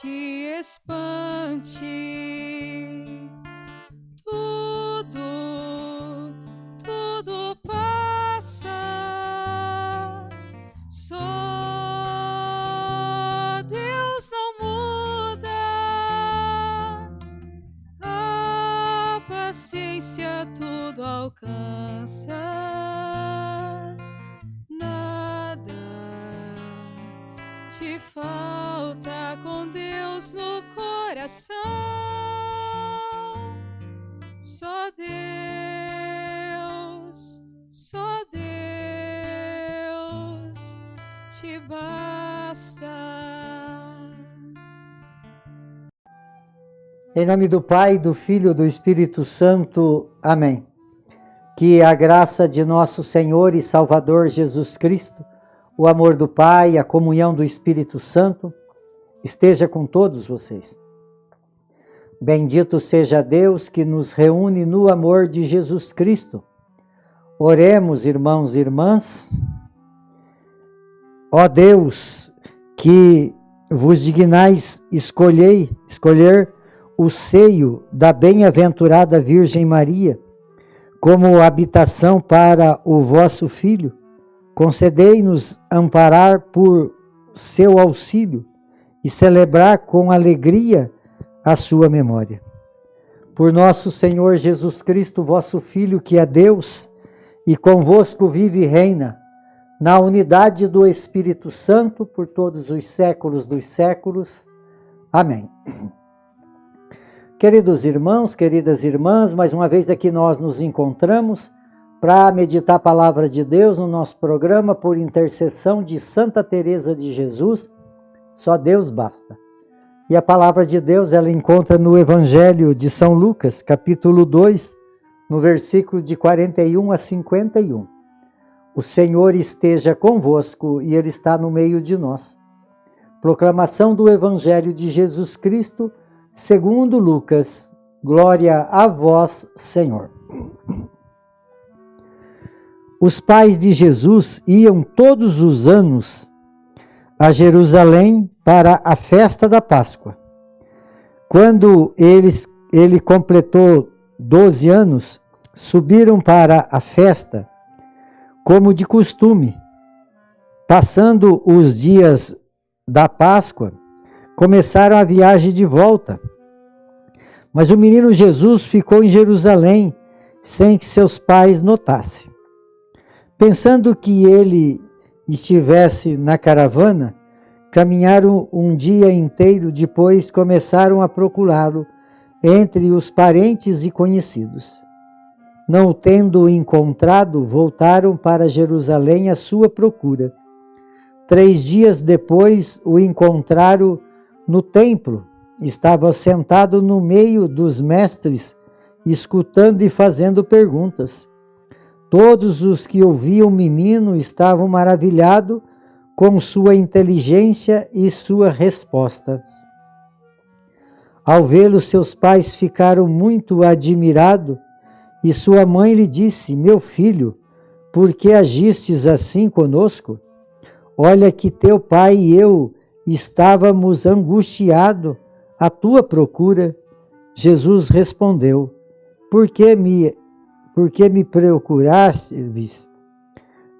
te espante. Tudo passa, só Deus não muda, a paciência tudo alcança, nada te falta com Deus no coração, só Deus te basta. Em nome do Pai, do Filho e do Espírito Santo. Amém. Que a graça de nosso Senhor e Salvador Jesus Cristo, o amor do Pai, a comunhão do Espírito Santo, esteja com todos vocês. Bendito seja Deus que nos reúne no amor de Jesus Cristo. Oremos, irmãos e irmãs. Ó Deus, que vos dignais escolher o seio da bem-aventurada Virgem Maria como habitação para o vosso Filho, concedei-nos amparar por seu auxílio e celebrar com alegria a sua memória. Por nosso Senhor Jesus Cristo, vosso Filho, que é Deus, e convosco vive e reina, na unidade do Espírito Santo, por todos os séculos dos séculos. Amém. Queridos irmãos, queridas irmãs, mais uma vez aqui nós nos encontramos para meditar a palavra de Deus no nosso programa por intercessão de Santa Teresa de Jesus. Só Deus basta. E a palavra de Deus ela encontra no Evangelho de São Lucas, capítulo 2, no versículo de 41 a 51. O Senhor esteja convosco e Ele está no meio de nós. Proclamação do Evangelho de Jesus Cristo, segundo Lucas. Glória a vós, Senhor. Os pais de Jesus iam todos os anos a Jerusalém para a festa da Páscoa. Quando ele completou 12 anos, subiram para a festa, como de costume. Passando os dias da Páscoa, começaram a viagem de volta. Mas o menino Jesus ficou em Jerusalém, sem que seus pais notassem. Pensando que ele estivesse na caravana, caminharam um dia inteiro, depois começaram a procurá-lo entre os parentes e conhecidos. Não o tendo encontrado, voltaram para Jerusalém à sua procura. 3 dias depois o encontraram no templo. Estava sentado no meio dos mestres, escutando e fazendo perguntas. Todos os que ouviam o menino estavam maravilhados com sua inteligência e sua resposta. Ao vê-lo, seus pais ficaram muito admirados, e sua mãe lhe disse: meu filho, por que agistes assim conosco? Olha que teu pai e eu estávamos angustiados à tua procura. Jesus respondeu: por que me procurastes?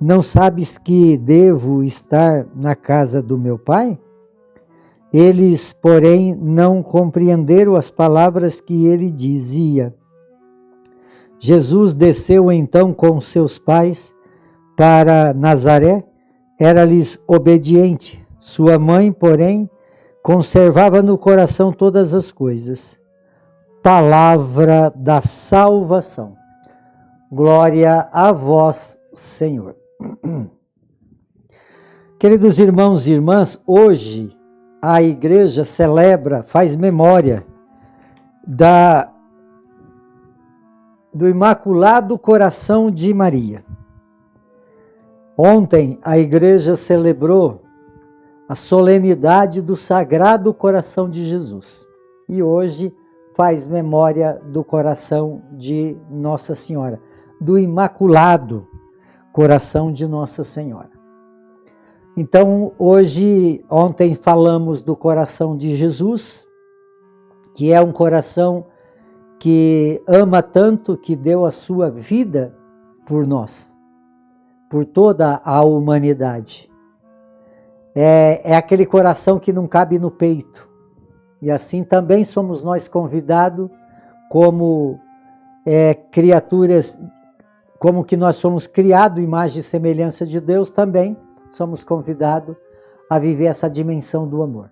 Não sabes que devo estar na casa do meu pai? Eles, porém, não compreenderam as palavras que ele dizia. Jesus desceu então com seus pais para Nazaré, era-lhes obediente. Sua mãe, porém, conservava no coração todas as coisas. Palavra da salvação. Glória a vós, Senhor. Queridos irmãos e irmãs, hoje a igreja celebra, faz memória do Imaculado Coração de Maria. Ontem a igreja celebrou a solenidade do Sagrado Coração de Jesus. E hoje faz memória do coração de Nossa Senhora, do Imaculado Coração de Nossa Senhora. Então, ontem falamos do coração de Jesus, que é um coração que ama tanto que deu a sua vida por nós, por toda a humanidade. É aquele coração que não cabe no peito. E assim também somos nós convidados como criaturas, como que nós somos criados, imagem e semelhança de Deus, também somos convidados a viver essa dimensão do amor.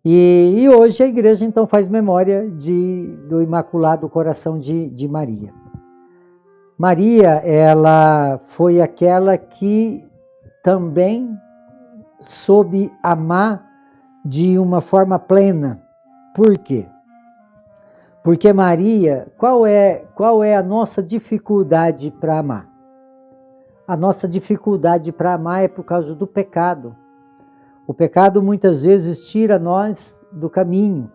E hoje a igreja então faz memória do Imaculado Coração de Maria. Maria, ela foi aquela que também soube amar de uma forma plena. Por quê? Porque Maria, qual é a nossa dificuldade para amar? A nossa dificuldade para amar é por causa do pecado. O pecado muitas vezes tira nós do caminho.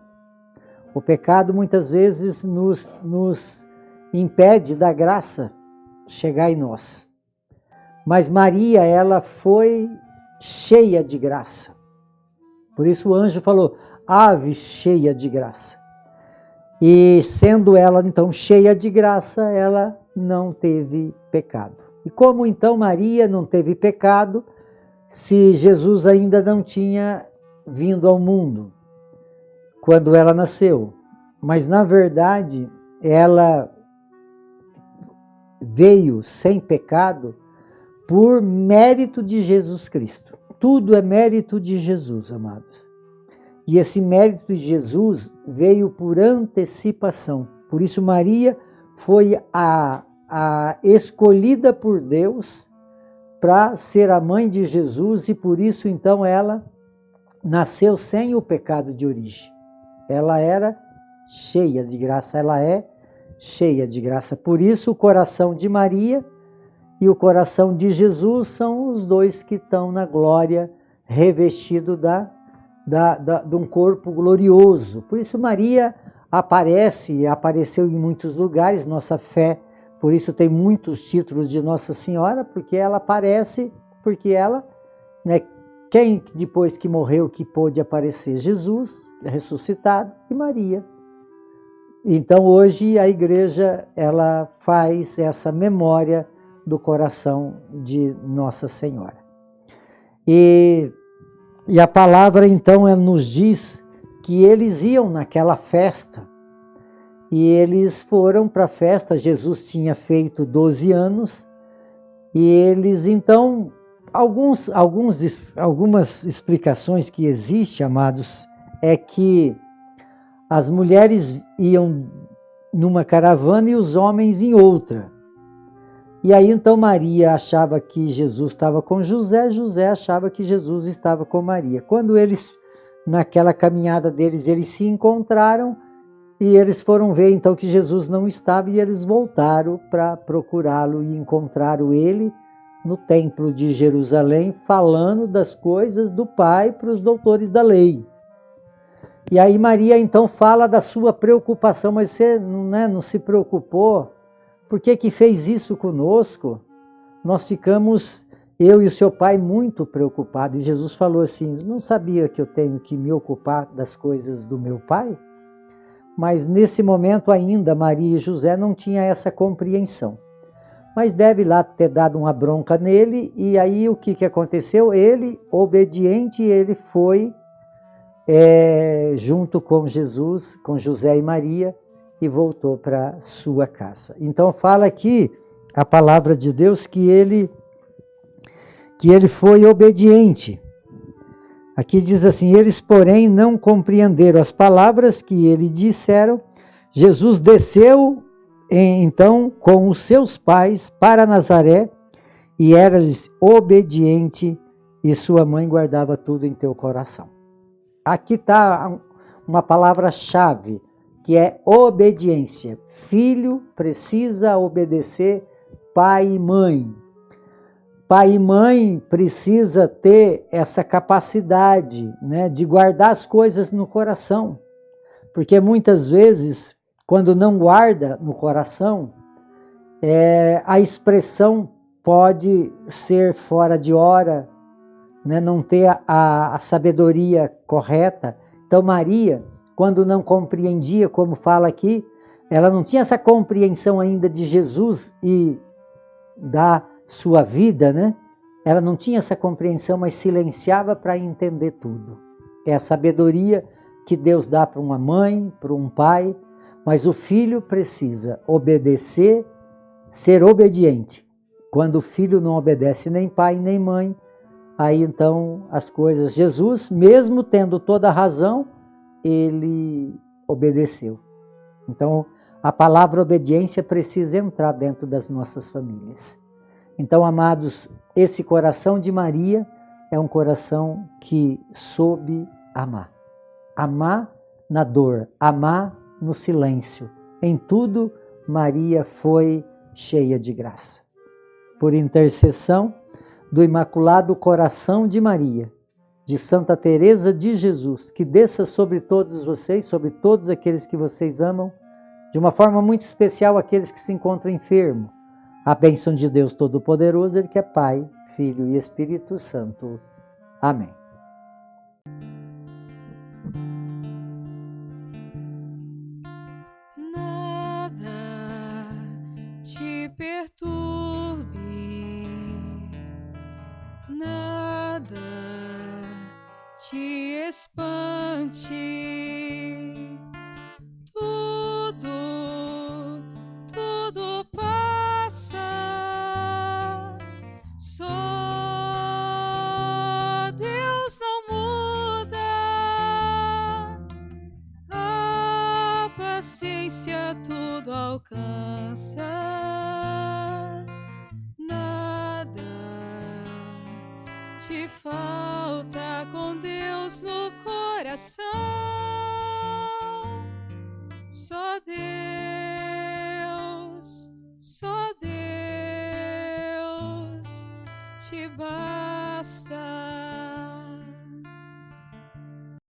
O pecado muitas vezes nos impede da graça chegar em nós. Mas Maria, ela foi cheia de graça. Por isso o anjo falou, ave cheia de graça. E sendo ela então cheia de graça, ela não teve pecado. E como então Maria não teve pecado, se Jesus ainda não tinha vindo ao mundo, quando ela nasceu? Mas na verdade, ela veio sem pecado por mérito de Jesus Cristo. Tudo é mérito de Jesus, amados. E esse mérito de Jesus veio por antecipação. Por isso Maria foi a escolhida por Deus para ser a mãe de Jesus, e por isso então ela nasceu sem o pecado de origem. Ela era cheia de graça, ela é cheia de graça. Por isso o coração de Maria e o coração de Jesus são os dois que estão na glória, revestido de um corpo glorioso. Por isso Maria apareceu em muitos lugares, nossa fé, por isso tem muitos títulos de Nossa Senhora, porque ela aparece, porque ela, quem depois que morreu que pôde aparecer? Jesus, ressuscitado, e Maria. Então hoje a igreja, ela faz essa memória do coração de Nossa Senhora. E a palavra então ela nos diz que eles iam naquela festa, e eles foram para a festa. Jesus tinha feito 12 anos, e eles então, algumas explicações que existem, amados, é que as mulheres iam numa caravana e os homens em outra. E aí então Maria achava que Jesus estava com José, José achava que Jesus estava com Maria. Quando eles, naquela caminhada deles, eles se encontraram, e eles foram ver então que Jesus não estava, e eles voltaram para procurá-lo e encontraram ele no templo de Jerusalém, falando das coisas do Pai para os doutores da lei. E aí Maria então fala da sua preocupação, mas você não se preocupou? Por que fez isso conosco? Nós ficamos, eu e o seu pai, muito preocupados. E Jesus falou assim, não sabia que eu tenho que me ocupar das coisas do meu pai? Mas nesse momento ainda Maria e José não tinham essa compreensão. Mas deve lá ter dado uma bronca nele, e aí o que aconteceu? Ele, obediente, ele foi junto com Jesus, com José e Maria, e voltou para sua casa. Então fala aqui a palavra de Deus que ele foi obediente. Aqui diz assim, eles porém não compreenderam as palavras que ele disseram. Jesus desceu então com os seus pais para Nazaré, e era-lhes obediente, e sua mãe guardava tudo em teu coração. Aqui está uma palavra-chave, que é obediência. Filho precisa obedecer pai e mãe. Pai e mãe precisa ter essa capacidade, de guardar as coisas no coração. Porque muitas vezes, quando não guarda no coração, a expressão pode ser fora de hora, né, não ter a sabedoria correta. Então Maria, quando não compreendia, como fala aqui, ela não tinha essa compreensão ainda de Jesus e da sua vida, né? Ela não tinha essa compreensão, mas silenciava para entender tudo. É a sabedoria que Deus dá para uma mãe, para um pai, mas o filho precisa obedecer, ser obediente. Quando o filho não obedece nem pai nem mãe, aí então as coisas... Jesus, mesmo tendo toda a razão, ele obedeceu. Então, a palavra obediência precisa entrar dentro das nossas famílias. Então, amados, esse coração de Maria é um coração que soube amar. Amar na dor, amar no silêncio. Em tudo, Maria foi cheia de graça. Por intercessão do Imaculado Coração de Maria, de Santa Teresa de Jesus, que desça sobre todos vocês, sobre todos aqueles que vocês amam, de uma forma muito especial aqueles que se encontram enfermos. A bênção de Deus Todo-Poderoso, Ele que é Pai, Filho e Espírito Santo. Amém. Nada te perturbe, nada te espante, tudo passa, só Deus não muda, a paciência tudo alcança, nada te falta com Deus no coração.